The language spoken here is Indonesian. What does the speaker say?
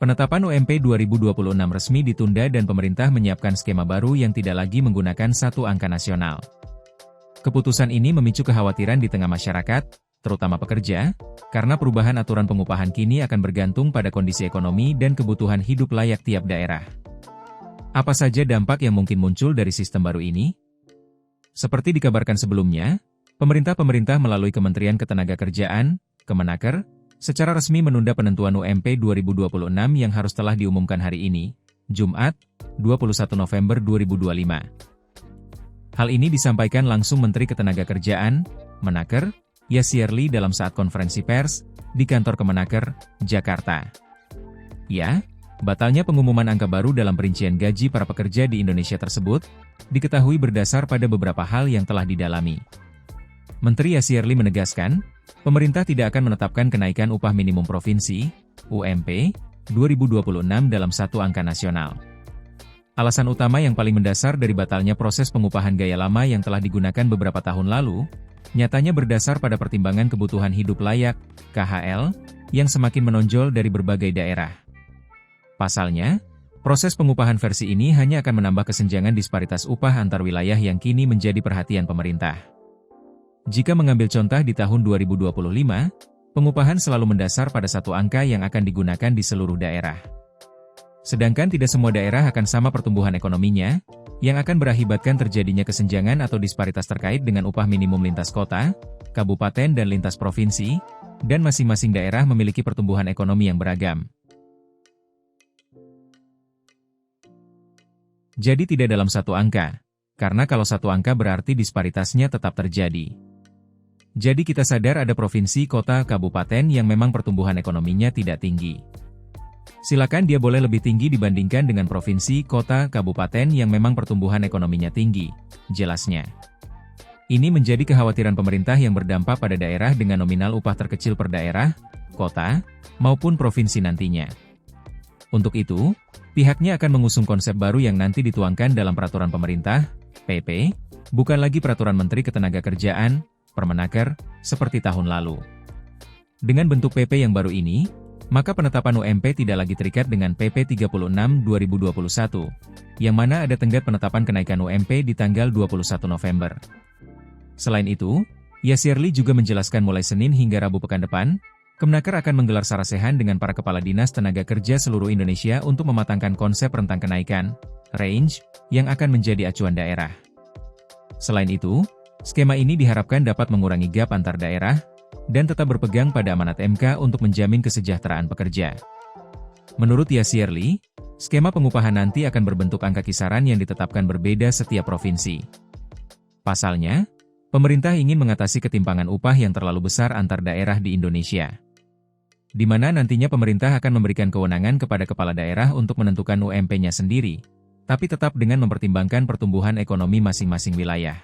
Penetapan UMP 2026 resmi ditunda dan pemerintah menyiapkan skema baru yang tidak lagi menggunakan satu angka nasional. Keputusan ini memicu kekhawatiran di tengah masyarakat, terutama pekerja, karena perubahan aturan pengupahan kini akan bergantung pada kondisi ekonomi dan kebutuhan hidup layak tiap daerah. Apa saja dampak yang mungkin muncul dari sistem baru ini? Seperti dikabarkan sebelumnya, pemerintah melalui Kementerian Ketenagakerjaan, Kemenaker, secara resmi menunda penentuan UMP 2026 yang harus telah diumumkan hari ini, Jumat, 21 November 2025. Hal ini disampaikan langsung Menteri Ketenagakerjaan, Menaker, Yasirli dalam saat konferensi pers, di kantor Kemenaker, Jakarta. Ya, batalnya pengumuman angka baru dalam perincian gaji para pekerja di Indonesia tersebut, diketahui berdasar pada beberapa hal yang telah didalami. Menteri Yasirli menegaskan, pemerintah tidak akan menetapkan kenaikan upah minimum provinsi, UMP, 2026 dalam satu angka nasional. Alasan utama yang paling mendasar dari batalnya proses pengupahan gaya lama yang telah digunakan beberapa tahun lalu, nyatanya berdasar pada pertimbangan kebutuhan hidup layak, KHL, yang semakin menonjol dari berbagai daerah. Pasalnya, proses pengupahan versi ini hanya akan menambah kesenjangan disparitas upah antar wilayah yang kini menjadi perhatian pemerintah. Jika mengambil contoh di tahun 2025, pengupahan selalu mendasar pada satu angka yang akan digunakan di seluruh daerah. Sedangkan tidak semua daerah akan sama pertumbuhan ekonominya, yang akan berakibatkan terjadinya kesenjangan atau disparitas terkait dengan upah minimum lintas kota, kabupaten dan lintas provinsi, dan masing-masing daerah memiliki pertumbuhan ekonomi yang beragam. Jadi tidak dalam satu angka, karena kalau satu angka berarti disparitasnya tetap terjadi. Jadi kita sadar ada provinsi, kota, kabupaten yang memang pertumbuhan ekonominya tidak tinggi. Silakan dia boleh lebih tinggi dibandingkan dengan provinsi, kota, kabupaten yang memang pertumbuhan ekonominya tinggi, jelasnya. Ini menjadi kekhawatiran pemerintah yang berdampak pada daerah dengan nominal upah terkecil per daerah, kota, maupun provinsi nantinya. Untuk itu, pihaknya akan mengusung konsep baru yang nanti dituangkan dalam peraturan pemerintah, PP, bukan lagi peraturan Menteri Ketenagakerjaan, Permenaker, seperti tahun lalu. Dengan bentuk PP yang baru ini, maka penetapan UMP tidak lagi terikat dengan PP 36/2021, yang mana ada tenggat penetapan kenaikan UMP di tanggal 21 November. Selain itu, Yasirli juga menjelaskan mulai Senin hingga Rabu pekan depan, Kemenaker akan menggelar sarasehan dengan para kepala dinas tenaga kerja seluruh Indonesia untuk mematangkan konsep rentang kenaikan, range, yang akan menjadi acuan daerah. Selain itu, skema ini diharapkan dapat mengurangi gap antar daerah, dan tetap berpegang pada amanat MK untuk menjamin kesejahteraan pekerja. Menurut Yasirli, skema pengupahan nanti akan berbentuk angka kisaran yang ditetapkan berbeda setiap provinsi. Pasalnya, pemerintah ingin mengatasi ketimpangan upah yang terlalu besar antar daerah di Indonesia. Di mana nantinya pemerintah akan memberikan kewenangan kepada kepala daerah untuk menentukan UMP-nya sendiri, tapi tetap dengan mempertimbangkan pertumbuhan ekonomi masing-masing wilayah.